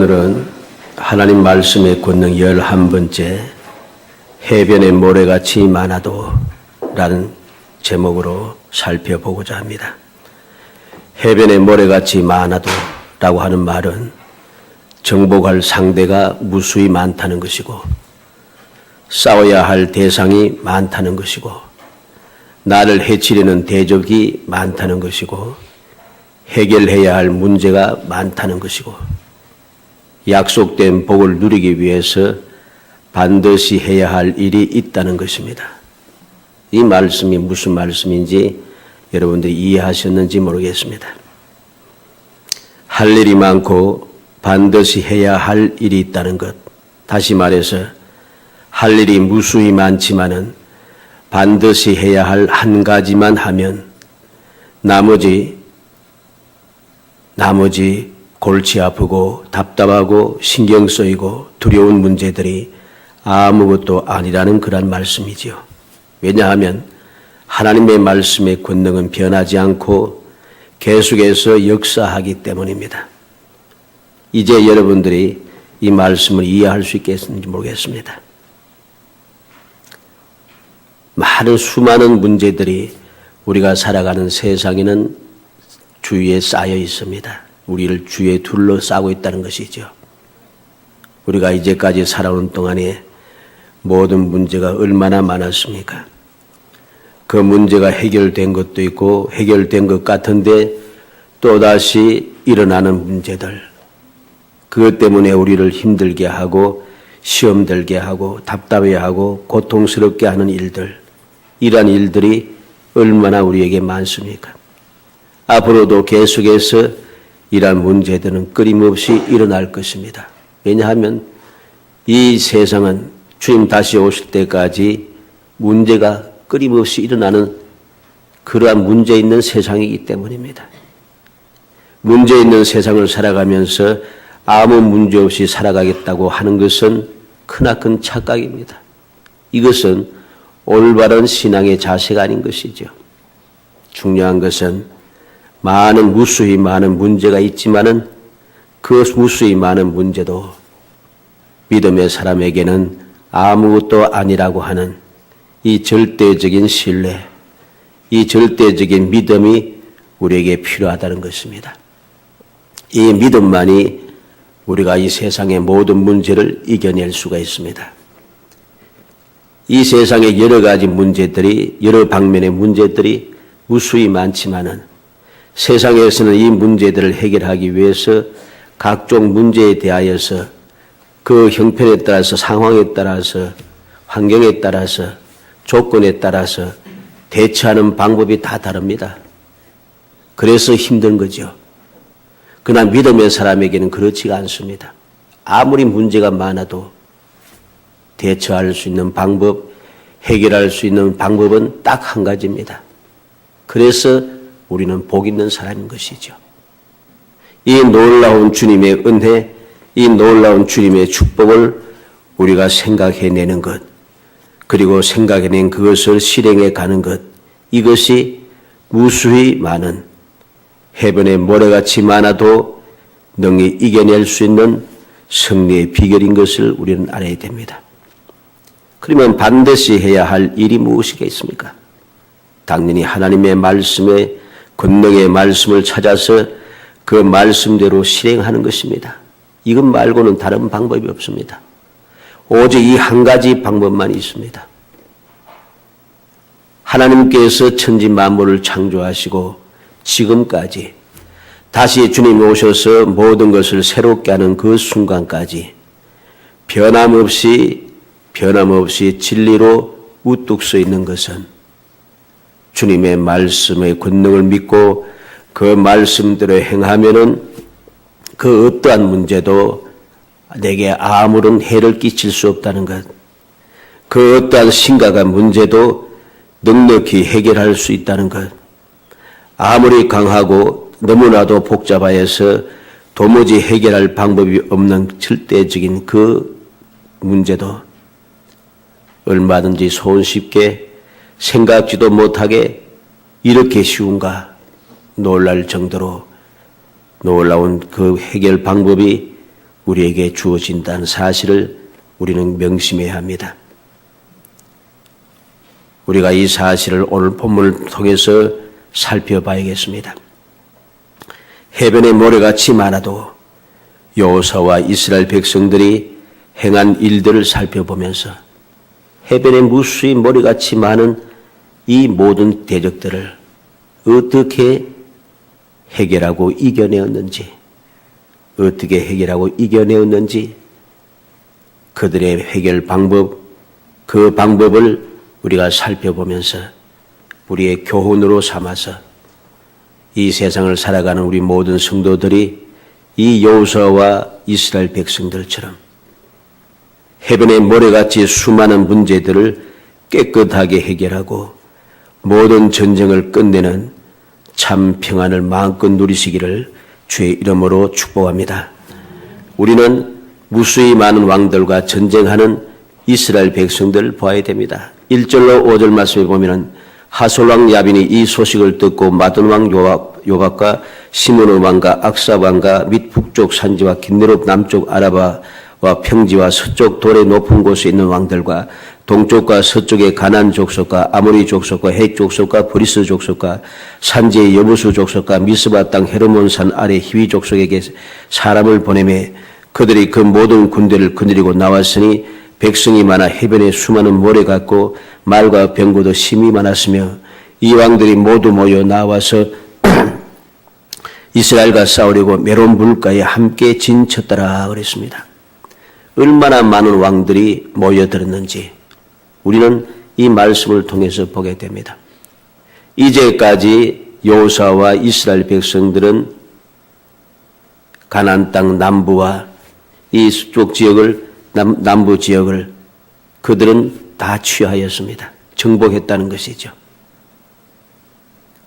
오늘은 하나님 말씀의 권능 11번째 해변의 모래같이 많아도 라는 제목으로 살펴보고자 합니다. 해변의 모래같이 많아도 라고 하는 말은 정복할 상대가 무수히 많다는 것이고 싸워야 할 대상이 많다는 것이고 나를 해치려는 대적이 많다는 것이고 해결해야 할 문제가 많다는 것이고 약속된 복을 누리기 위해서 반드시 해야 할 일이 있다는 것입니다. 이 말씀이 무슨 말씀인지 여러분들이 이해하셨는지 모르겠습니다. 할 일이 많고 반드시 해야 할 일이 있다는 것. 다시 말해서 할 일이 무수히 많지만은 반드시 해야 할 한 가지만 하면 나머지 골치 아프고 답답하고 신경 쓰이고 두려운 문제들이 아무것도 아니라는 그런 말씀이지요. 왜냐하면 하나님의 말씀의 권능은 변하지 않고 계속해서 역사하기 때문입니다. 이제 여러분들이 이 말씀을 이해할 수 있겠는지 모르겠습니다. 많은 수많은 문제들이 우리가 살아가는 세상에는 주위에 쌓여 있습니다. 우리를 주위에 둘러싸고 있다는 것이죠. 우리가 이제까지 살아오는 동안에 모든 문제가 얼마나 많았습니까? 그 문제가 해결된 것도 있고 해결된 것 같은데 또다시 일어나는 문제들, 그것 때문에 우리를 힘들게 하고 시험 들게 하고 답답해하고 고통스럽게 하는 일들, 이러한 일들이 얼마나 우리에게 많습니까? 앞으로도 계속해서 이러한 문제들은 끊임없이 일어날 것입니다. 왜냐하면 이 세상은 주님 다시 오실 때까지 문제가 끊임없이 일어나는 그러한 문제 있는 세상이기 때문입니다. 문제 있는 세상을 살아가면서 아무 문제 없이 살아가겠다고 하는 것은 크나큰 착각입니다. 이것은 올바른 신앙의 자세가 아닌 것이죠. 중요한 것은 무수히 많은 문제가 있지만은 그 무수히 많은 문제도 믿음의 사람에게는 아무것도 아니라고 하는 이 절대적인 신뢰, 이 절대적인 믿음이 우리에게 필요하다는 것입니다. 이 믿음만이 우리가 이 세상의 모든 문제를 이겨낼 수가 있습니다. 이 세상의 여러 가지 문제들이, 여러 방면의 문제들이 무수히 많지만은 세상에서는 이 문제들을 해결하기 위해서 각종 문제에 대하여서 그 형편에 따라서 상황에 따라서 환경에 따라서 조건에 따라서 대처하는 방법이 다 다릅니다. 그래서 힘든 거죠. 그러나 믿음의 사람에게는 그렇지가 않습니다. 아무리 문제가 많아도 대처할 수 있는 방법, 해결할 수 있는 방법은 딱 한 가지입니다. 그래서 우리는 복 있는 사람인 것이죠. 이 놀라운 주님의 은혜, 이 놀라운 주님의 축복을 우리가 생각해내는 것, 그리고 생각해낸 그것을 실행해 가는 것, 이것이 무수히 많은 해변의 모래같이 많아도 능히 이겨낼 수 있는 승리의 비결인 것을 우리는 알아야 됩니다. 그러면 반드시 해야 할 일이 무엇이겠습니까? 당연히 하나님의 말씀에 권능의 말씀을 찾아서 그 말씀대로 실행하는 것입니다. 이것 말고는 다른 방법이 없습니다. 오직 이 한 가지 방법만 있습니다. 하나님께서 천지 만물을 창조하시고 지금까지 다시 주님이 오셔서 모든 것을 새롭게 하는 그 순간까지 변함없이 진리로 우뚝 서 있는 것은 주님의 말씀의 권능을 믿고 그 말씀대로 행하면은 그 어떠한 문제도 내게 아무런 해를 끼칠 수 없다는 것, 그 어떠한 심각한 문제도 넉넉히 해결할 수 있다는 것, 아무리 강하고 너무나도 복잡하여서 도무지 해결할 방법이 없는 절대적인 그 문제도 얼마든지 손쉽게 생각지도 못하게 이렇게 쉬운가 놀랄 정도로 놀라운 그 해결 방법이 우리에게 주어진다는 사실을 우리는 명심해야 합니다. 우리가 이 사실을 오늘 본문을 통해서 살펴봐야겠습니다. 해변에 모래같이 많아도 여호수아와 이스라엘 백성들이 행한 일들을 살펴보면서 해변에 무수히 모래같이 많은 이 모든 대적들을 어떻게 해결하고 이겨내었는지, 그들의 해결 방법, 그 방법을 우리가 살펴보면서 우리의 교훈으로 삼아서 이 세상을 살아가는 우리 모든 성도들이 이 여호수아와 이스라엘 백성들처럼 해변의 모래같이 수많은 문제들을 깨끗하게 해결하고 모든 전쟁을 끝내는 참 평안을 마음껏 누리시기를 주의 이름으로 축복합니다. 우리는 무수히 많은 왕들과 전쟁하는 이스라엘 백성들을 보아야 됩니다. 1절로 5절 말씀에 보면은 하솔왕 야빈이 이 소식을 듣고 마돈왕 요박과 시므온 왕과 악사 왕과 및 북쪽 산지와 긴네롯 남쪽 아라바와 평지와 서쪽 돌의 높은 곳에 있는 왕들과 동쪽과 서쪽의 가나안 족속과 아모리 족속과 헷 족속과 브리스 족속과 산지의 여부수 족속과 미스바 땅 헤르몬 산 아래 히위 족속에게 사람을 보내매 그들이 그 모든 군대를 거느리고 나왔으니 백성이 많아 해변에 수많은 모래 같고 말과 병거도 심히 많았으며 이 왕들이 모두 모여 나와서 이스라엘과 싸우려고 메론 물가에 함께 진쳤더라 그랬습니다. 얼마나 많은 왕들이 모여들었는지 우리는 이 말씀을 통해서 보게 됩니다. 이제까지 여호수아와 이스라엘 백성들은 가나안 땅 남부와 이쪽 지역을 남부 지역을 그들은 다 취하였습니다. 정복했다는 것이죠.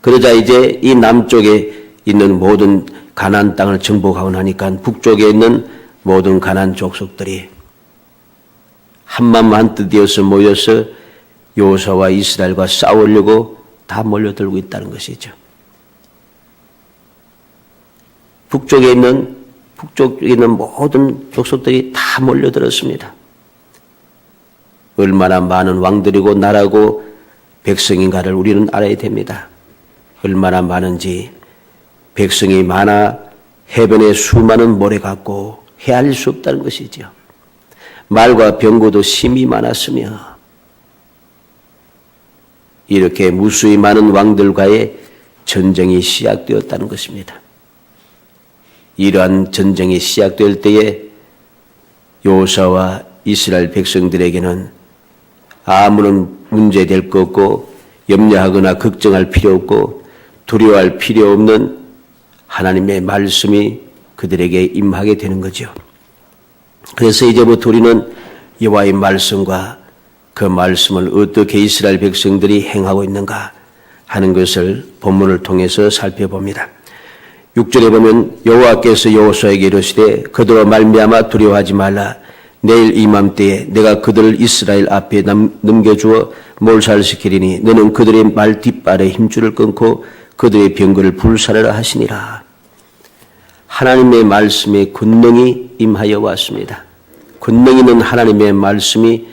그러자 이제 이 남쪽에 있는 모든 가나안 땅을 정복하고 나니까 북쪽에 있는 모든 가나안 족속들이 한마음 한뜻이어서 모여서 여호수아와 이스라엘과 싸우려고 다 몰려들고 있다는 것이죠. 북쪽에 있는 모든 족속들이 다 몰려들었습니다. 얼마나 많은 왕들이고 나라고 백성인가를 우리는 알아야 됩니다. 얼마나 많은지 백성이 많아 해변에 수많은 모래 같고 헤아릴 수 없다는 것이죠. 말과 병거도 심히 많았으며 이렇게 무수히 많은 왕들과의 전쟁이 시작되었다는 것입니다. 이러한 전쟁이 시작될 때에 여호수아와 이스라엘 백성들에게는 아무런 문제될 것 없고 염려하거나 걱정할 필요 없고 두려워할 필요 없는 하나님의 말씀이 그들에게 임하게 되는 거죠. 그래서 이제부터 우리는 여호와의 말씀과 그 말씀을 어떻게 이스라엘 백성들이 행하고 있는가 하는 것을 본문을 통해서 살펴봅니다. 6절에 보면 여호와께서 여호수아에게 이르시되 그들로 말미암아 두려워하지 말라. 내일 이맘때에 내가 그들을 이스라엘 앞에 넘겨주어 몰살시키리니 너는 그들의 말 뒷발에 힘줄을 끊고 그들의 병거를 불사르라 하시니라. 하나님의 말씀에 권능이 임하여 왔습니다. 권능 있는 하나님의 말씀이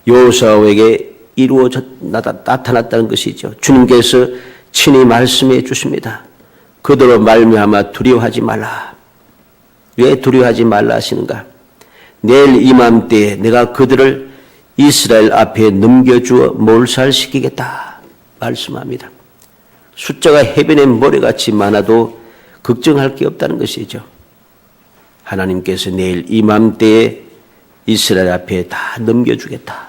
여호수아에게 나타났다는 것이죠. 주님께서 친히 말씀해 주십니다. 그들로 말미암아 두려워하지 말라. 왜 두려워하지 말라 하시는가? 내일 이맘때에 내가 그들을 이스라엘 앞에 넘겨주어 몰살시키겠다 말씀합니다. 숫자가 해변의 모래같이 많아도 걱정할 게 없다는 것이죠. 하나님께서 내일 이맘때에 이스라엘 앞에 다 넘겨주겠다.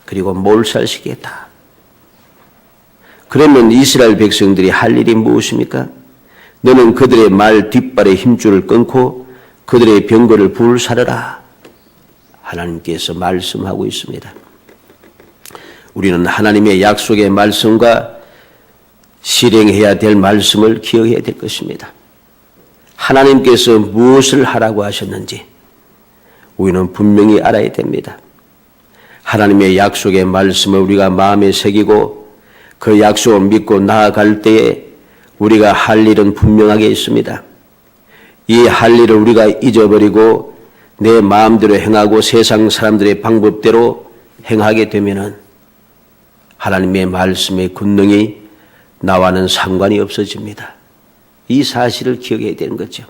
그리고 몰살시키겠다. 그러면 이스라엘 백성들이 할 일이 무엇입니까? 너는 그들의 말 뒷발에 힘줄을 끊고 그들의 병거를 불사르라. 하나님께서 말씀하고 있습니다. 우리는 하나님의 약속의 말씀과 실행해야 될 말씀을 기억해야 될 것입니다. 하나님께서 무엇을 하라고 하셨는지 우리는 분명히 알아야 됩니다. 하나님의 약속의 말씀을 우리가 마음에 새기고 그 약속을 믿고 나아갈 때에 우리가 할 일은 분명하게 있습니다. 이 할 일을 우리가 잊어버리고 내 마음대로 행하고 세상 사람들의 방법대로 행하게 되면은 하나님의 말씀의 권능이 나와는 상관이 없어집니다. 이 사실을 기억해야 되는 거죠.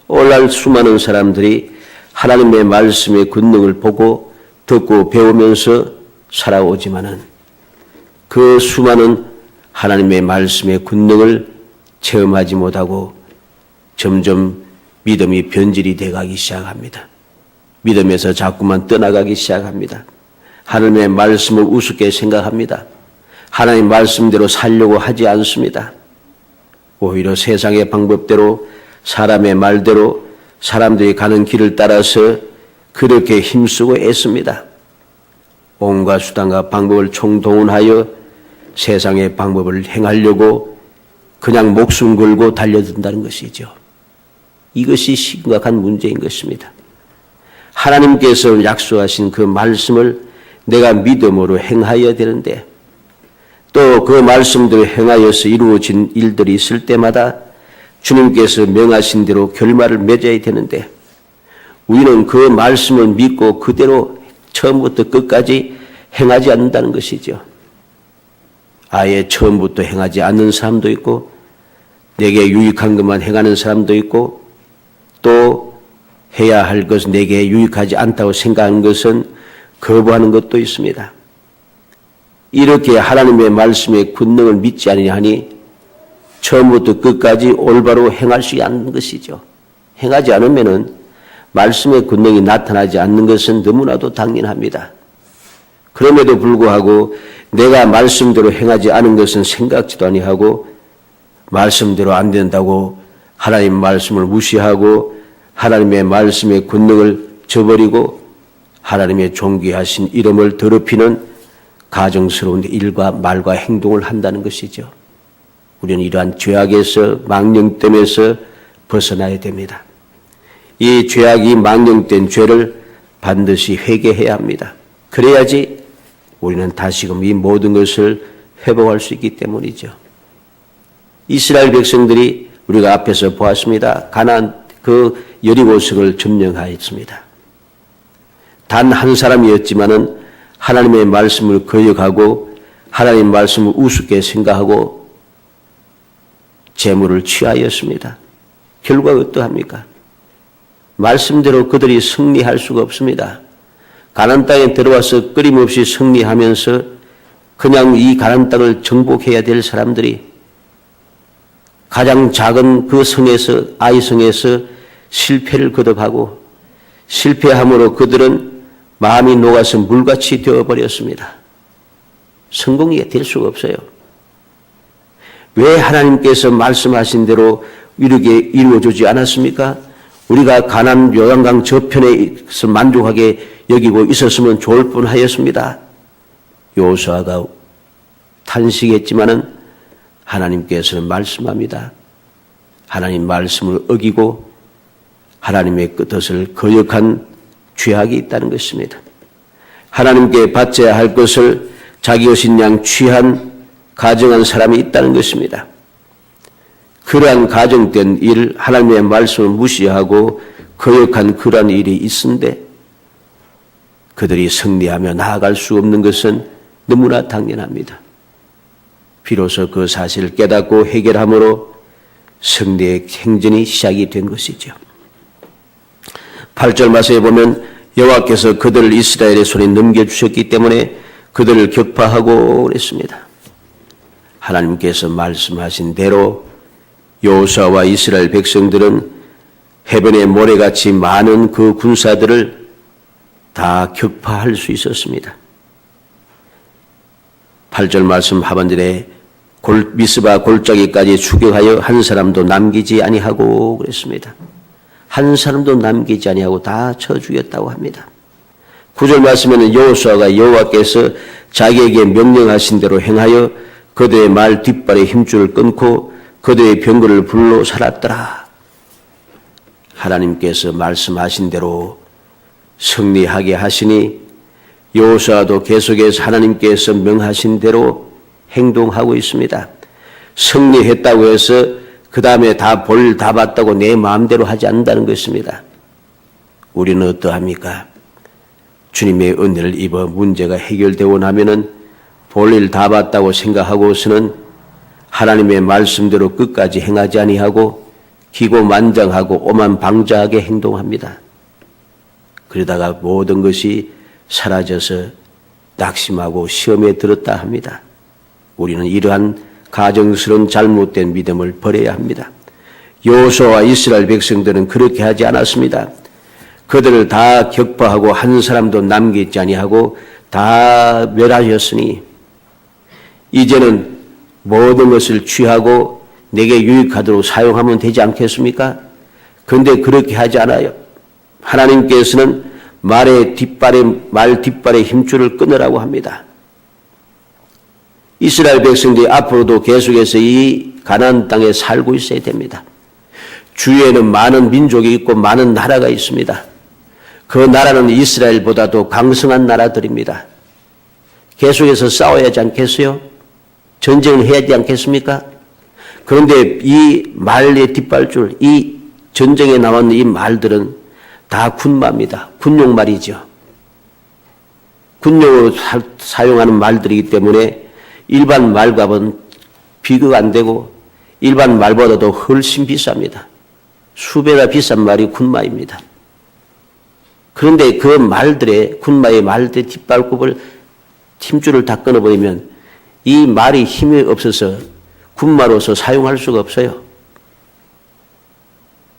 오늘날 수많은 사람들이 하나님의 말씀의 권능을 보고 듣고 배우면서 살아오지만은 그 수많은 하나님의 말씀의 권능을 체험하지 못하고 점점 믿음이 변질이 돼가기 시작합니다. 믿음에서 자꾸만 떠나가기 시작합니다. 하나님의 말씀을 우습게 생각합니다. 하나님 말씀대로 살려고 하지 않습니다. 오히려 세상의 방법대로 사람의 말대로 사람들이 가는 길을 따라서 그렇게 힘쓰고 애씁니다. 온갖 수단과 방법을 총동원하여 세상의 방법을 행하려고 그냥 목숨 걸고 달려든다는 것이죠. 이것이 심각한 문제인 것입니다. 하나님께서 약속하신 그 말씀을 내가 믿음으로 행하여야 되는데 또 그 말씀대로 행하여서 이루어진 일들이 있을 때마다 주님께서 명하신 대로 결말을 맺어야 되는데 우리는 그 말씀을 믿고 그대로 처음부터 끝까지 행하지 않는다는 것이죠. 아예 처음부터 행하지 않는 사람도 있고 내게 유익한 것만 행하는 사람도 있고 또 해야 할 것은 내게 유익하지 않다고 생각하는 것은 거부하는 것도 있습니다. 이렇게 하나님의 말씀의 권능을 믿지 아니하니 처음부터 끝까지 올바로 행할 수 있는 것이죠. 행하지 않으면은 말씀의 권능이 나타나지 않는 것은 너무나도 당연합니다. 그럼에도 불구하고 내가 말씀대로 행하지 않은 것은 생각지도 아니하고 말씀대로 안 된다고 하나님 말씀을 무시하고 하나님의 말씀의 권능을 저버리고 하나님의 존귀하신 이름을 더럽히는 가정스러운 일과 말과 행동을 한다는 것이죠. 우리는 이러한 죄악에서 망령됨에서 벗어나야 됩니다. 이 죄악이 망령된 죄를 반드시 회개해야 합니다. 그래야지 우리는 다시금 이 모든 것을 회복할 수 있기 때문이죠. 이스라엘 백성들이 우리가 앞에서 보았습니다. 가나안 그 여리고성을 점령하였습니다. 단 한 사람이었지만은 하나님의 말씀을 거역하고 하나님의 말씀을 우습게 생각하고 재물을 취하였습니다. 결과가 어떠합니까? 말씀대로 그들이 승리할 수가 없습니다. 가나안 땅에 들어와서 끊임없이 승리하면서 그냥 이 가나안 땅을 정복해야 될 사람들이 가장 작은 그 성에서 아이성에서 실패를 거듭하고 실패함으로 그들은 마음이 녹아서 물같이 되어버렸습니다. 성공이 될 수가 없어요. 왜 하나님께서 말씀하신 대로 이렇게 이루어지지 않았습니까? 우리가 가나안 요단강 저편에서 만족하게 여기고 있었으면 좋을 뻔하였습니다. 여호수아가 탄식했지만은 하나님께서는 말씀합니다. 하나님 말씀을 어기고 하나님의 뜻을 거역한 죄악이 있다는 것입니다. 하나님께 바쳐야 할 것을 자기 것인 양 취한 가정한 사람이 있다는 것입니다. 그러한 가정된 일, 하나님의 말씀을 무시하고 거역한 그러한 일이 있은데 그들이 승리하며 나아갈 수 없는 것은 너무나 당연합니다. 비로소 그 사실을 깨닫고 해결함으로 승리의 행전이 시작이 된 것이죠. 8절 말씀에 보면 여호와께서 그들을 이스라엘의 손에 넘겨주셨기 때문에 그들을 격파하고 그랬습니다. 하나님께서 말씀하신 대로 여호수아와 이스라엘 백성들은 해변의 모래같이 많은 그 군사들을 다 격파할 수 있었습니다. 8절 말씀 하반절에 미스바 골짜기까지 추격하여 한 사람도 남기지 아니하고 그랬습니다. 한 사람도 남기지 아니하고 다 쳐 죽였다고 합니다. 9절 말씀에는 여호수아가 여호와께서 자기에게 명령하신 대로 행하여 그들의 말 뒷발의 힘줄을 끊고 그들의 병거를 불로 살았더라. 하나님께서 말씀하신 대로 승리하게 하시니 여호수아도 계속해서 하나님께서 명하신 대로 행동하고 있습니다. 승리했다고 해서 그 다음에 다 볼 다 봤다고 내 마음대로 하지 않는다는 것입니다. 우리는 어떠합니까? 주님의 은혜를 입어 문제가 해결되고 나면은 볼일 다 봤다고 생각하고서는 하나님의 말씀대로 끝까지 행하지 아니하고 기고만장하고 오만방자하게 행동합니다. 그러다가 모든 것이 사라져서 낙심하고 시험에 들었다 합니다. 우리는 이러한 가정스러운 잘못된 믿음을 버려야 합니다. 여호수아와 이스라엘 백성들은 그렇게 하지 않았습니다. 그들을 다 격파하고 한 사람도 남기지 아니하고 다 멸하였으니 이제는 모든 것을 취하고 내게 유익하도록 사용하면 되지 않겠습니까? 그런데 그렇게 하지 않아요. 하나님께서는 말 뒷발의 힘줄을 끊으라고 합니다. 이스라엘 백성들이 앞으로도 계속해서 이 가나안 땅에 살고 있어야 됩니다. 주위에는 많은 민족이 있고 많은 나라가 있습니다. 그 나라는 이스라엘보다도 강성한 나라들입니다. 계속해서 싸워야 하지 않겠어요? 전쟁을 해야 하지 않겠습니까? 그런데 이 말의 뒷발줄, 이 전쟁에 나왔는 이 말들은 다 군마입니다. 군용 말이죠. 군용으로 사용하는 말들이기 때문에 일반 말과는 비교가 안 되고 일반 말보다도 훨씬 비쌉니다. 수배나 비싼 말이 군마입니다. 그런데 그 말들의 군마의 말들의 뒷발굽을 힘줄을 다 끊어버리면 이 말이 힘이 없어서 군마로서 사용할 수가 없어요.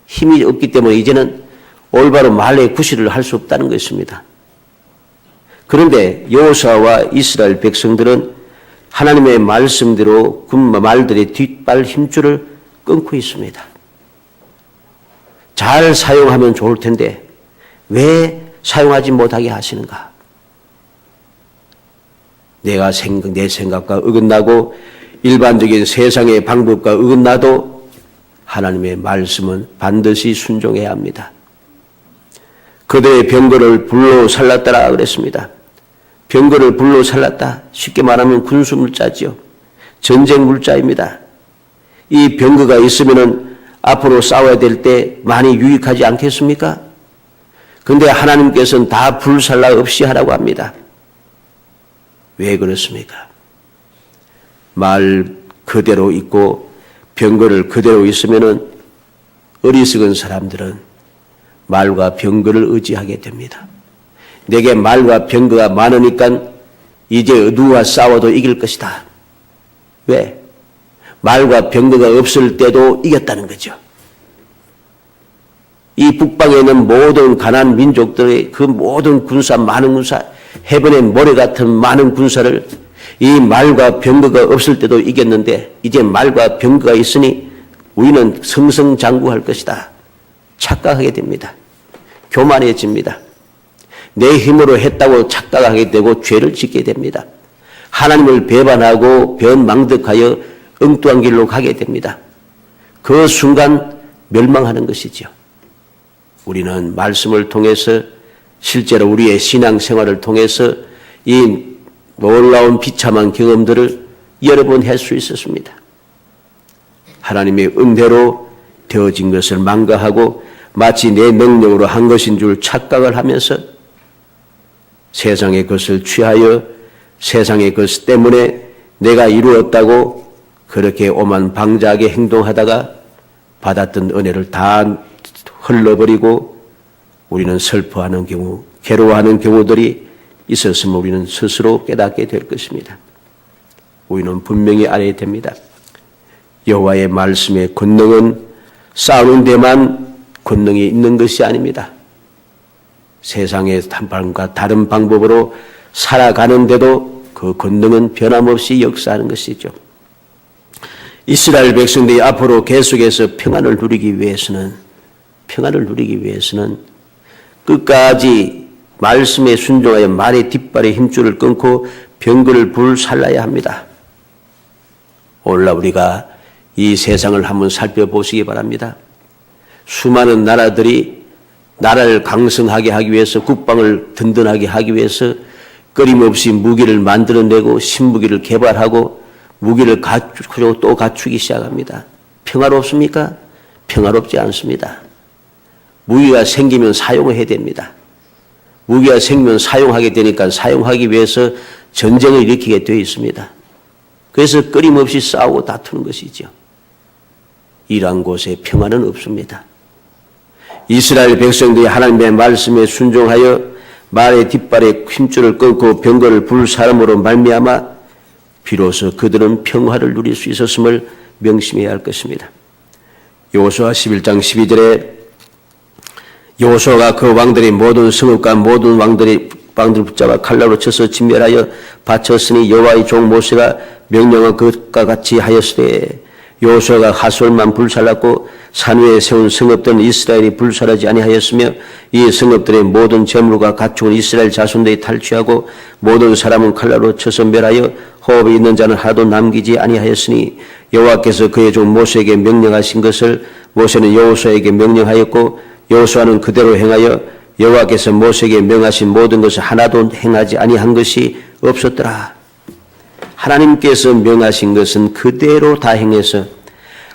힘이 없기 때문에 이제는 올바로 말의 구실을 할 수 없다는 것입니다. 그런데 여호수아와 이스라엘 백성들은 하나님의 말씀대로 군마 말들의 뒷발 힘줄을 끊고 있습니다. 잘 사용하면 좋을 텐데 왜 사용하지 못하게 하시는가? 내 생각과 어긋나고 일반적인 세상의 방법과 어긋나도 하나님의 말씀은 반드시 순종해야 합니다. 그들의 병거를 불로 살랐다라 그랬습니다. 병거를 불로 살랐다. 쉽게 말하면 군수 물자지요. 전쟁 물자입니다. 이 병거가 있으면은 앞으로 싸워야 될 때 많이 유익하지 않겠습니까? 그런데 하나님께서는 다 불살라 없이 하라고 합니다. 왜 그렇습니까? 말 그대로 있고 병거를 그대로 있으면은 어리석은 사람들은 말과 병거를 의지하게 됩니다. 내게 말과 병거가 많으니까 이제 누구와 싸워도 이길 것이다. 왜? 말과 병거가 없을 때도 이겼다는 거죠. 이 북방에 있는 모든 가나안 민족들의 그 모든 군사, 많은 군사, 해변의 모래 같은 많은 군사를 이 말과 병거가 없을 때도 이겼는데 이제 말과 병거가 있으니 우리는 승승장구할 것이다. 착각하게 됩니다. 교만해집니다. 내 힘으로 했다고 착각하게 되고 죄를 짓게 됩니다. 하나님을 배반하고 변망덕하여 엉뚱한 길로 가게 됩니다. 그 순간 멸망하는 것이죠. 우리는 말씀을 통해서 실제로 우리의 신앙생활을 통해서 이 놀라운 비참한 경험들을 여러 번 할 수 있었습니다. 하나님의 은혜로 되어진 것을 망각하고 마치 내 능력으로 한 것인 줄 착각을 하면서 세상의 것을 취하여 세상의 것 때문에 내가 이루었다고 그렇게 오만방자하게 행동하다가 받았던 은혜를 다 흘러버리고 우리는 슬퍼하는 경우, 괴로워하는 경우들이 있었으면 우리는 스스로 깨닫게 될 것입니다. 우리는 분명히 알아야 됩니다. 여호와의 말씀의 권능은 싸우는 데만 권능이 있는 것이 아닙니다. 세상의 다른 방법으로 살아가는데도 그 권능은 변함없이 역사하는 것이죠. 이스라엘 백성들이 앞으로 계속해서 평안을 누리기 위해서는 끝까지 말씀에 순종하여 말의 뒷발의 힘줄을 끊고 병거를 불살라야 합니다. 오늘날 우리가 이 세상을 한번 살펴보시기 바랍니다. 수많은 나라들이 나라를 강성하게 하기 위해서 국방을 든든하게 하기 위해서 끊임없이 무기를 만들어내고 신무기를 개발하고 무기를 갖추고 또 갖추기 시작합니다. 평화롭습니까? 평화롭지 않습니다. 무기가 생기면 사용을 해야 됩니다. 무기가 생기면 사용하게 되니까 사용하기 위해서 전쟁을 일으키게 되어 있습니다. 그래서 끊임없이 싸우고 다투는 것이죠. 이러한 곳에 평화는 없습니다. 이스라엘 백성들이 하나님의 말씀에 순종하여 말의 뒷발에 힘줄을 끊고 병거를 불 사람으로 말미암아 비로소 그들은 평화를 누릴 수 있었음을 명심해야 할 것입니다. 여호수아 11장 12절에 여호수아가 그 왕들의 모든 성읍과 모든 왕들을 붙잡아 칼날로 쳐서 진멸하여 바쳤으니 여호와의 종 모세가 명령한 것과 같이 하였으되 여호수아가 하솔만 불살랐고 산 위에 세운 성읍들은 이스라엘이 불살하지 아니하였으며 이 성읍들의 모든 재물과 가축은 이스라엘 자손들이 탈취하고 모든 사람은 칼날로 쳐서 멸하여 호흡이 있는 자는 하나도 남기지 아니하였으니 여호와께서 그의 종 모세에게 명령하신 것을 모세는 여호수아에게 명령하였고 여호수아는 그대로 행하여 여호와께서 모세에게 명하신 모든 것을 하나도 행하지 아니한 것이 없었더라. 하나님께서 명하신 것은 그대로 다 행해서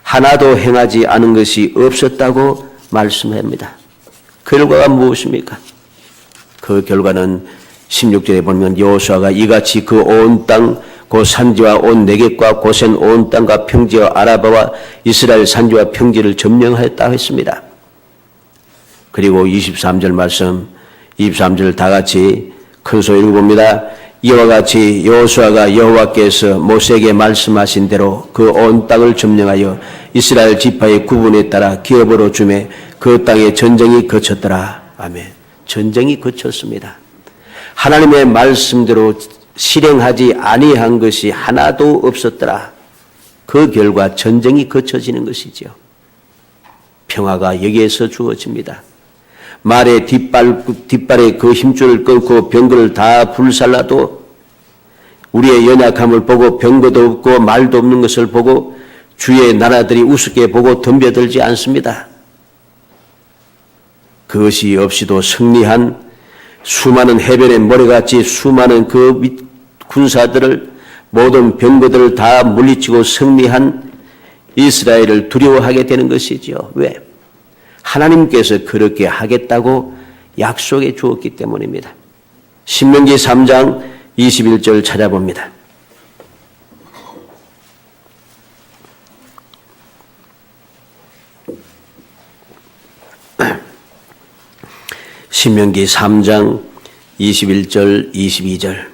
하나도 행하지 않은 것이 없었다고 말씀합니다. 결과가 무엇입니까? 그 결과는 16절에 보면 여호수아가 이같이 그 온 땅, 그 산지와 온 내겝과 고센 온 땅과 평지와 아라바와 이스라엘 산지와 평지를 점령하였다 했습니다. 그리고 23절 말씀, 23절 다 같이 큰 소리로 봅니다. 이와 같이 여호수아가 여호와께서 모세에게 말씀하신 대로 그 온 땅을 점령하여 이스라엘 지파의 구분에 따라 기업으로 주매 그 땅에 전쟁이 거쳤더라. 아멘. 전쟁이 거쳤습니다. 하나님의 말씀대로 실행하지 아니한 것이 하나도 없었더라. 그 결과 전쟁이 거쳐지는 것이죠. 평화가 여기에서 주어집니다. 말의 뒷발에 그 힘줄을 끊고 병거를 다 불살라도 우리의 연약함을 보고 병거도 없고 말도 없는 것을 보고 주의 나라들이 우습게 보고 덤벼들지 않습니다. 그것이 없이도 승리한 수많은 해변의 모래같이 수많은 그 군사들을 모든 병거들을 다 물리치고 승리한 이스라엘을 두려워하게 되는 것이죠. 왜? 하나님께서 그렇게 하겠다고 약속해 주었기 때문입니다. 신명기 3장 21절 찾아봅니다. 신명기 3장 21절 22절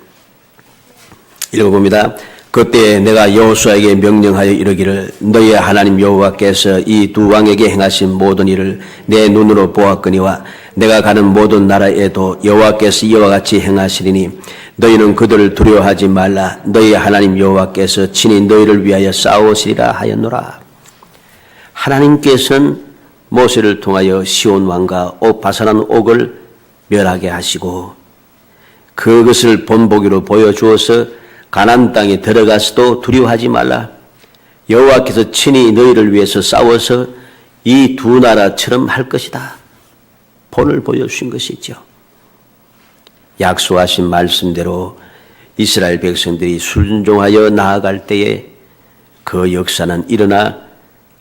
읽어봅니다. 그때 내가 여호수아에게 명령하여 이르기를 너희의 하나님 여호와께서 이 두 왕에게 행하신 모든 일을 내 눈으로 보았거니와 내가 가는 모든 나라에도 여호와께서 이와 같이 행하시리니 너희는 그들을 두려워하지 말라. 너희의 하나님 여호와께서 친히 너희를 위하여 싸우시리라 하였노라. 하나님께서는 모세를 통하여 시온 왕과 바산한 옥을 멸하게 하시고 그것을 본보기로 보여주어서 가나안 땅에 들어가서도 두려워하지 말라. 여호와께서 친히 너희를 위해서 싸워서 이 두 나라처럼 할 것이다. 본을 보여주신 것이죠. 약속하신 말씀대로 이스라엘 백성들이 순종하여 나아갈 때에 그 역사는 일어나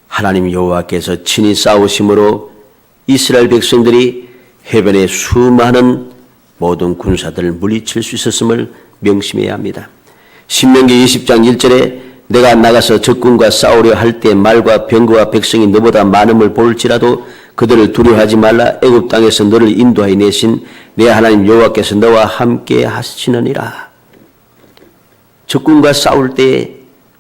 하나님 여호와께서 친히 싸우심으로 이스라엘 백성들이 해변의 수많은 모든 군사들을 물리칠 수 있었음을 명심해야 합니다. 신명기 20장 1절에 내가 나가서 적군과 싸우려 할 때 말과 병거와 백성이 너보다 많음을 볼지라도 그들을 두려워하지 말라. 애굽 땅에서 너를 인도하여 내신 내 하나님 여호와께서 너와 함께 하시느니라. 적군과 싸울 때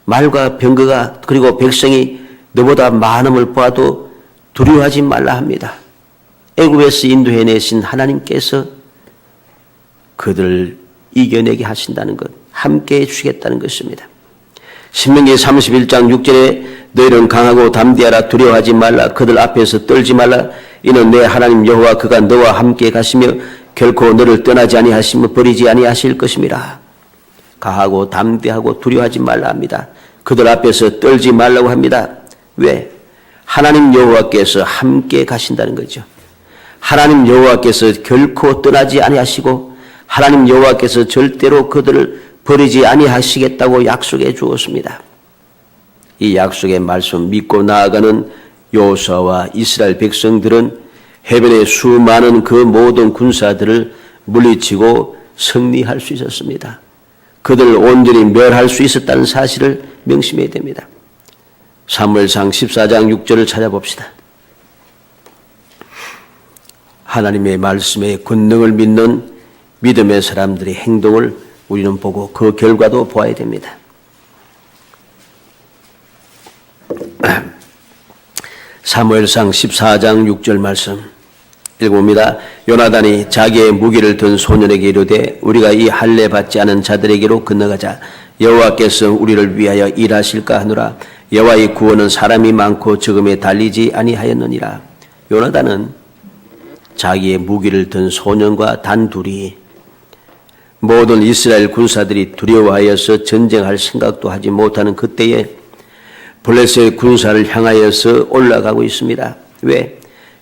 말과 병거가 그리고 백성이 너보다 많음을 보아도 두려워하지 말라 합니다. 애굽에서 인도해 내신 하나님께서 그들을 이겨내게 하신다는 것, 함께 해주시겠다는 것입니다. 신명기 31장 6절에 너희는 강하고 담대하라. 두려워하지 말라. 그들 앞에서 떨지 말라. 이는 내 하나님 여호와 그가 너와 함께 가시며 결코 너를 떠나지 아니하시며 버리지 아니하실 것임이라. 강하고 담대하고 두려워하지 말라 합니다. 그들 앞에서 떨지 말라고 합니다. 왜? 하나님 여호와께서 함께 가신다는 거죠. 하나님 여호와께서 결코 떠나지 아니하시고 하나님 여호와께서 절대로 그들을 버리지 아니하시겠다고 약속해 주었습니다. 이 약속의 말씀 믿고 나아가는 여호수아와 이스라엘 백성들은 해변의 수많은 그 모든 군사들을 물리치고 승리할 수 있었습니다. 그들을 온전히 멸할 수 있었다는 사실을 명심해야 됩니다. 사무엘상 14장 6절을 찾아봅시다. 하나님의 말씀의 권능을 믿는 믿음의 사람들의 행동을 우리는 보고 그 결과도 보아야 됩니다. 사무엘상 14장 6절 말씀 읽어봅니다. 요나단이 자기의 무기를 든 소년에게 이르되 우리가 이 할례 받지 않은 자들에게로 건너가자. 여호와께서 우리를 위하여 일하실까 하노라. 여호와의 구원은 사람이 많고 적음에 달리지 아니하였느니라. 요나단은 자기의 무기를 든 소년과 단둘이 모든 이스라엘 군사들이 두려워하여서 전쟁할 생각도 하지 못하는 그때에 블레셋 군사를 향하여서 올라가고 있습니다. 왜?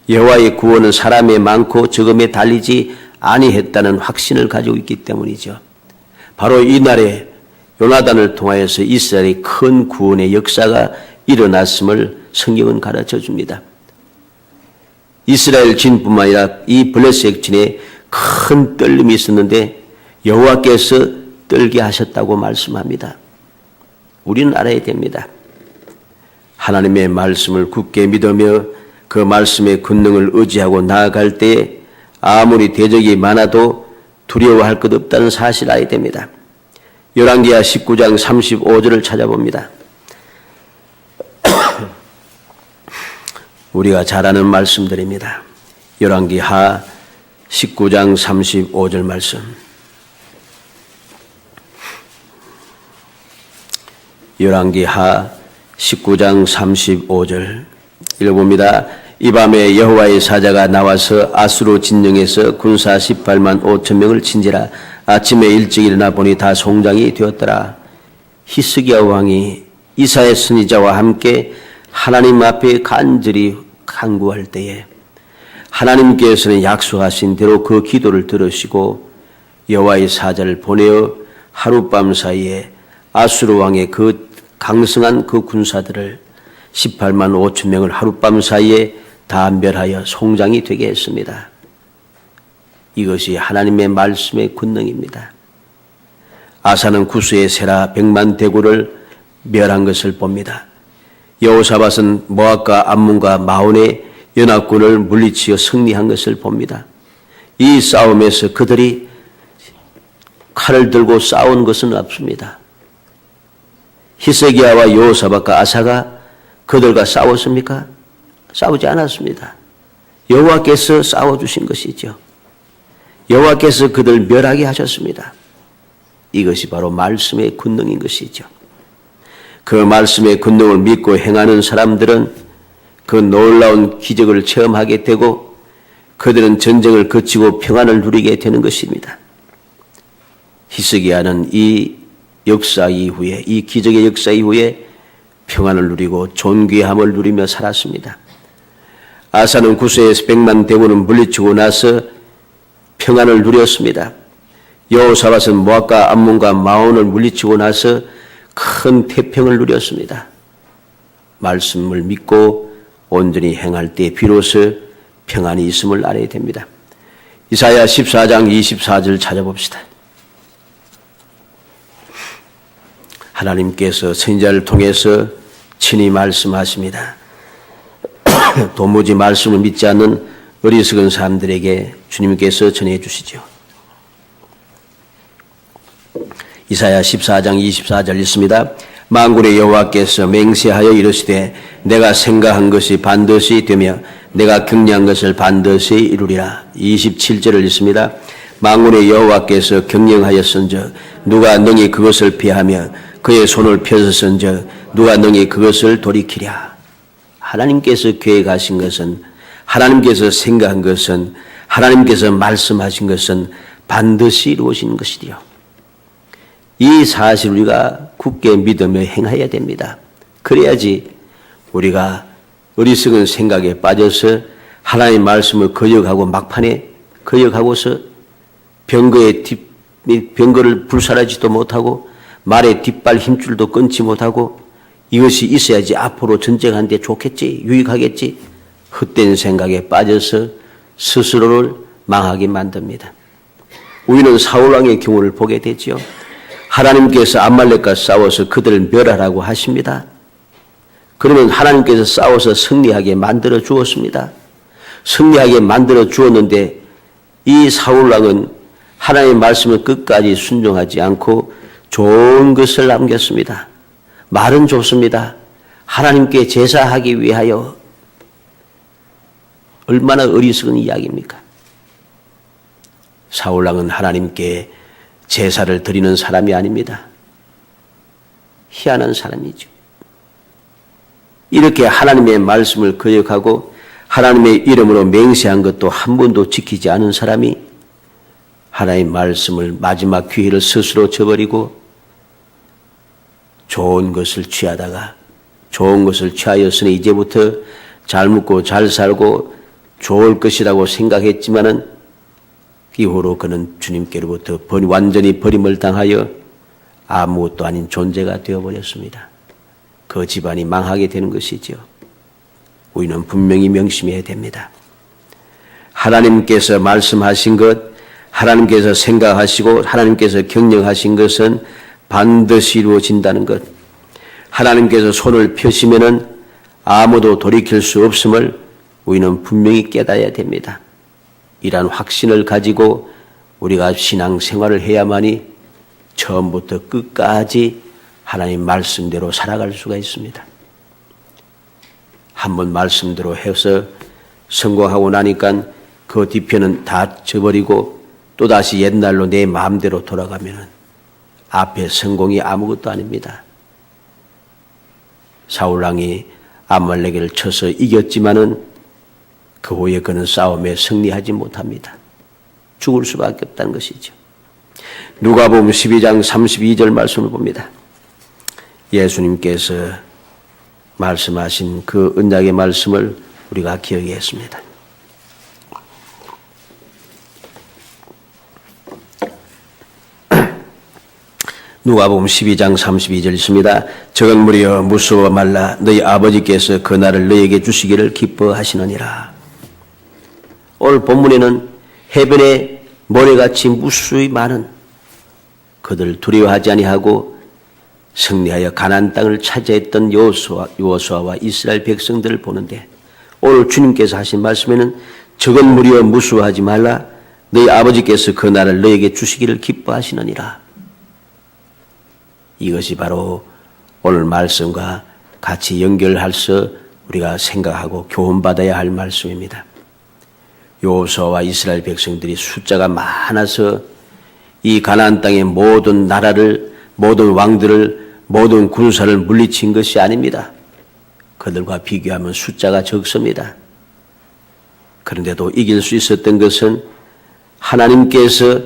여호와의 구원은 사람의 많고 적음에 달리지 아니했다는 확신을 가지고 있기 때문이죠. 바로 이날에 요나단을 통하여서 이스라엘의 큰 구원의 역사가 일어났음을 성경은 가르쳐 줍니다. 이스라엘 진뿐만 아니라 이 블레셋 진에 큰 떨림이 있었는데 여호와께서 떨게 하셨다고 말씀합니다. 우리는 알아야 됩니다. 하나님의 말씀을 굳게 믿으며 그 말씀의 권능을 의지하고 나아갈 때에 아무리 대적이 많아도 두려워할 것 없다는 사실을 알아야 됩니다. 열왕기하 19장 35절을 찾아봅니다. 우리가 잘 아는 말씀들입니다. 열왕기하 19장 35절 말씀. 열왕기하 19장 35절 읽어봅니다. 이 밤에 여호와의 사자가 나와서 아수르 진영에서 군사 18만 5천 명을 친지라. 아침에 일찍 일어나 보니 다 송장이 되었더라. 히스기야 왕이 이사야 선지자와 함께 하나님 앞에 간절히 간구할 때에 하나님께서는 약속하신 대로 그 기도를 들으시고 여호와의 사자를 보내어 하룻밤 사이에 아수르 왕의 그 강성한 그 군사들을 18만 5천 명을 하룻밤 사이에 다 멸하여 송장이 되게 했습니다. 이것이 하나님의 말씀의 권능입니다. 아사는 구스의 세라 100만 대군을 멸한 것을 봅니다. 여호사밧은 모압과 암몬과 마온의 연합군을 물리치어 승리한 것을 봅니다. 이 싸움에서 그들이 칼을 들고 싸운 것은 없습니다. 히스기야와 여호사밧과 아사가 그들과 싸웠습니까? 싸우지 않았습니다. 여호와께서 싸워주신 것이죠. 여호와께서 그들 멸하게 하셨습니다. 이것이 바로 말씀의 권능인 것이죠. 그 말씀의 권능을 믿고 행하는 사람들은 그 놀라운 기적을 체험하게 되고 그들은 전쟁을 거치고 평안을 누리게 되는 것입니다. 히스기야는 이 역사 이후에, 이 기적의 역사 이후에 평안을 누리고 존귀함을 누리며 살았습니다. 아사는 구스에서 100만 대군을 물리치고 나서 평안을 누렸습니다. 여호사밧은 모압과 암몬과 마온을 물리치고 나서 큰 태평을 누렸습니다. 말씀을 믿고 온전히 행할 때 비로소 평안이 있음을 알아야 됩니다. 이사야 14장 24절 찾아봅시다. 하나님께서 선지자를 통해서 친히 말씀하십니다. 도무지 말씀을 믿지 않는 어리석은 사람들에게 주님께서 전해 주시죠. 이사야 14장 24절 있습니다. 만군의 여호와께서 맹세하여 이르시되 내가 생각한 것이 반드시 되며 내가 경량한 것을 반드시 이루리라. 27절을 읽습니다. 만군의 여호와께서 경영하였은즉 누가 능히 그것을 피하며 그의 손을 펴서선즉 누가 능히 그것을 돌이키랴. 하나님께서 계획하신 것은, 하나님께서 생각한 것은, 하나님께서 말씀하신 것은 반드시 이루어진 것이지요. 이 사실을 우리가 굳게 믿으며 행해야 됩니다. 그래야지 우리가 어리석은 생각에 빠져서 하나님의 말씀을 거역하고 막판에 거역하고서 병거를 불살하지도 못하고 말에 뒷발 힘줄도 끊지 못하고 이것이 있어야지 앞으로 전쟁하는데 좋겠지, 유익하겠지, 헛된 생각에 빠져서 스스로를 망하게 만듭니다. 우리는 사울왕의 경우를 보게 되죠. 하나님께서 아말렉과 싸워서 그들을 멸하라고 하십니다. 그러면 하나님께서 싸워서 승리하게 만들어 주었습니다. 승리하게 만들어 주었는데 이 사울왕은 하나님의 말씀을 끝까지 순종하지 않고 좋은 것을 남겼습니다. 말은 좋습니다. 하나님께 제사하기 위하여. 얼마나 어리석은 이야기입니까? 사울왕은 하나님께 제사를 드리는 사람이 아닙니다. 희한한 사람이죠. 이렇게 하나님의 말씀을 거역하고 하나님의 이름으로 맹세한 것도 한 번도 지키지 않은 사람이 하나님의 말씀을 마지막 기회를 스스로 저버리고 좋은 것을 취하다가 좋은 것을 취하였으니 이제부터 잘 먹고 잘 살고 좋을 것이라고 생각했지만은 이후로 그는 주님께로부터 완전히 버림을 당하여 아무것도 아닌 존재가 되어버렸습니다. 그 집안이 망하게 되는 것이죠. 우리는 분명히 명심해야 됩니다. 하나님께서 말씀하신 것, 하나님께서 생각하시고 하나님께서 경영하신 것은 반드시 이루어진다는 것, 하나님께서 손을 펴시면은 아무도 돌이킬 수 없음을 우리는 분명히 깨달아야 됩니다. 이러한 확신을 가지고 우리가 신앙생활을 해야만이 처음부터 끝까지 하나님 말씀대로 살아갈 수가 있습니다. 한번 말씀대로 해서 성공하고 나니까 그 뒤편은 다 저버리고 또다시 옛날로 내 마음대로 돌아가면 앞에 성공이 아무것도 아닙니다. 사울왕이 아말렉을 쳐서 이겼지만은 그 후에 그는 싸움에 승리하지 못합니다. 죽을 수밖에 없다는 것이죠. 누가복음 12장 32절 말씀을 봅니다. 예수님께서 말씀하신 그 언약의 말씀을 우리가 기억했습니다. 누가복음 12장 32절 있습니다. 적은 무리여 무서워 말라. 너희 아버지께서 그 날을 너희에게 주시기를 기뻐하시느니라. 오늘 본문에는 해변에 모래같이 무수히 많은 그들을 두려워하지 아니하고 승리하여 가나안 땅을 차지했던 여호수아와 이스라엘 백성들을 보는데 오늘 주님께서 하신 말씀에는 적은 무리여 무수하지 말라. 너희 아버지께서 그 날을 너희에게 주시기를 기뻐하시느니라. 이것이 바로 오늘 말씀과 같이 연결해서 우리가 생각하고 교훈받아야 할 말씀입니다. 여호수아와 이스라엘 백성들이 숫자가 많아서 이 가나안 땅의 모든 나라를, 모든 왕들을, 모든 군사를 물리친 것이 아닙니다. 그들과 비교하면 숫자가 적습니다. 그런데도 이길 수 있었던 것은 하나님께서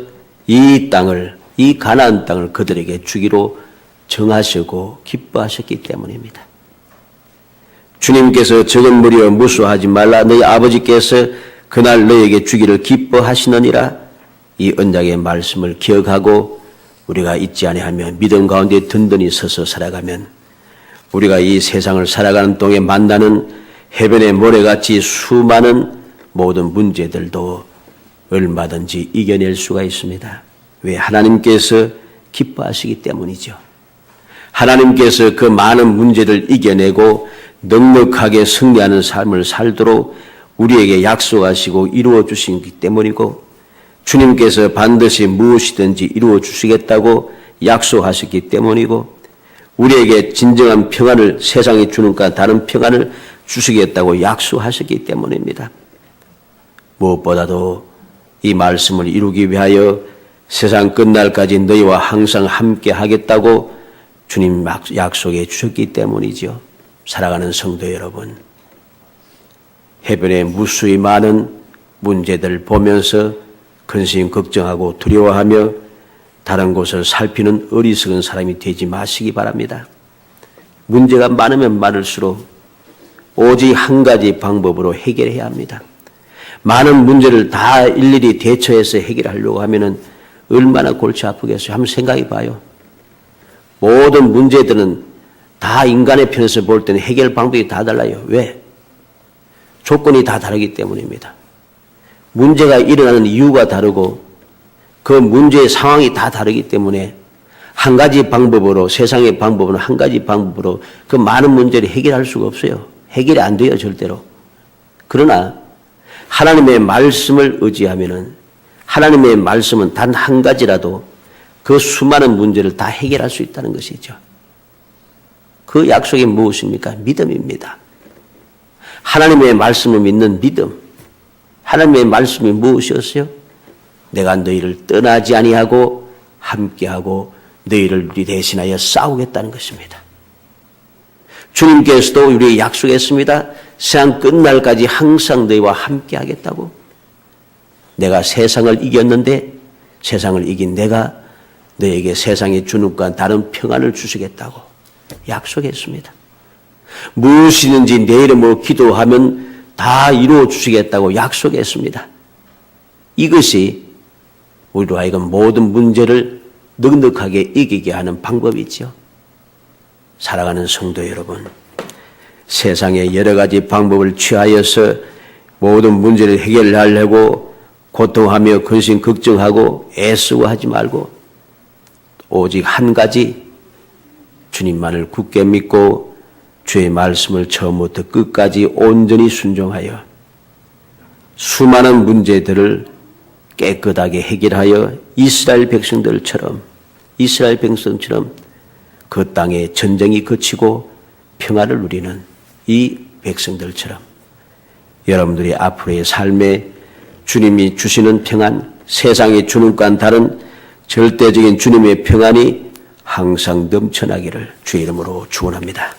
이 땅을, 이 가나안 땅을 그들에게 주기로 정하시고 기뻐하셨기 때문입니다. 주님께서 적은 무리여 무수하지 말라. 너희 아버지께서 그날 너희에게 주기를 기뻐하시느니라. 이 언약의 말씀을 기억하고 우리가 잊지 아니하며 믿음 가운데 든든히 서서 살아가면 우리가 이 세상을 살아가는 동에 만나는 해변의 모래같이 수많은 모든 문제들도 얼마든지 이겨낼 수가 있습니다. 왜? 하나님께서 기뻐하시기 때문이죠. 하나님께서 그 많은 문제를 이겨내고 넉넉하게 승리하는 삶을 살도록 우리에게 약속하시고 이루어 주시기 때문이고 주님께서 반드시 무엇이든지 이루어 주시겠다고 약속하셨기 때문이고 우리에게 진정한 평안을 세상이 주는 것 다른 평안을 주시겠다고 약속하셨기 때문입니다. 무엇보다도 이 말씀을 이루기 위하여 세상 끝날까지 너희와 항상 함께 하겠다고 주님 약속해 주셨기 때문이죠. 사랑하는 성도 여러분, 해변에 무수히 많은 문제들을 보면서 근심 걱정하고 두려워하며 다른 곳을 살피는 어리석은 사람이 되지 마시기 바랍니다. 문제가 많으면 많을수록 오직 한 가지 방법으로 해결해야 합니다. 많은 문제를 다 일일이 대처해서 해결하려고 하면은 얼마나 골치 아프겠어요. 한번 생각해 봐요. 모든 문제들은 다 인간의 편에서 볼 때는 해결 방법이 다 달라요. 왜? 조건이 다 다르기 때문입니다. 문제가 일어나는 이유가 다르고 그 문제의 상황이 다 다르기 때문에 한 가지 방법으로, 세상의 방법은 한 가지 방법으로 그 많은 문제를 해결할 수가 없어요. 해결이 안 돼요, 절대로. 그러나 하나님의 말씀을 의지하면은 하나님의 말씀은 단 한 가지라도 그 수많은 문제를 다 해결할 수 있다는 것이죠. 그 약속이 무엇입니까? 믿음입니다. 하나님의 말씀을 믿는 믿음. 하나님의 말씀이 무엇이었어요? 내가 너희를 떠나지 아니하고 함께하고 너희를 대신하여 싸우겠다는 것입니다. 주님께서도 우리에게 약속했습니다. 세상 끝날까지 항상 너희와 함께하겠다고. 내가 세상을 이겼는데 세상을 이긴 내가 너에게 세상에 주는 것과 다른 평안을 주시겠다고 약속했습니다. 무엇이든지 내 이름으로 기도하면 다 이루어 주시겠다고 약속했습니다. 이것이 우리로 하여금 모든 문제를 넉넉하게 이기게 하는 방법이지요. 사랑하는 성도 여러분, 세상에 여러 가지 방법을 취하여서 모든 문제를 해결하려고 고통하며 근심 걱정하고 애쓰고 하지 말고 오직 한 가지 주님만을 굳게 믿고 주의 말씀을 처음부터 끝까지 온전히 순종하여 수많은 문제들을 깨끗하게 해결하여 이스라엘 백성들처럼 그 땅에 전쟁이 그치고 평화를 누리는 이 백성들처럼 여러분들이 앞으로의 삶에 주님이 주시는 평안, 세상에 주는 것과는 다른 절대적인 주님의 평안이 항상 넘쳐나기를 주의 이름으로 축원합니다.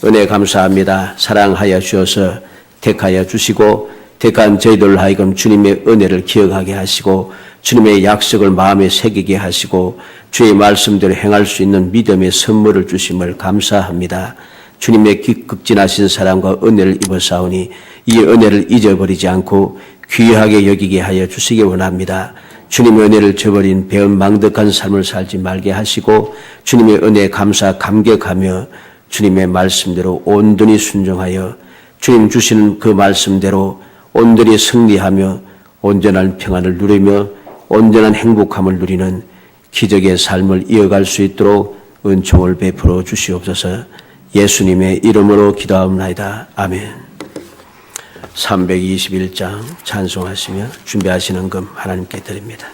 은혜 감사합니다. 사랑하여 주셔서 택하여 주시고 택한 저희들 하여금 주님의 은혜를 기억하게 하시고 주님의 약속을 마음에 새기게 하시고 주의 말씀대로 행할 수 있는 믿음의 선물을 주심을 감사합니다. 주님의 극진하신 사랑과 은혜를 입어사오니 이 은혜를 잊어버리지 않고 귀하게 여기게 하여 주시기 원합니다. 주님의 은혜를 저버린 배은망덕한 삶을 살지 말게 하시고 주님의 은혜에 감사 감격하며 주님의 말씀대로 온전히 순종하여 주님 주시는 그 말씀대로 온전히 승리하며 온전한 평안을 누리며 온전한 행복함을 누리는 기적의 삶을 이어갈 수 있도록 은총을 베풀어 주시옵소서. 예수님의 이름으로 기도하옵나이다. 아멘. 321장 찬송하시며 준비하시는 금 하나님께 드립니다.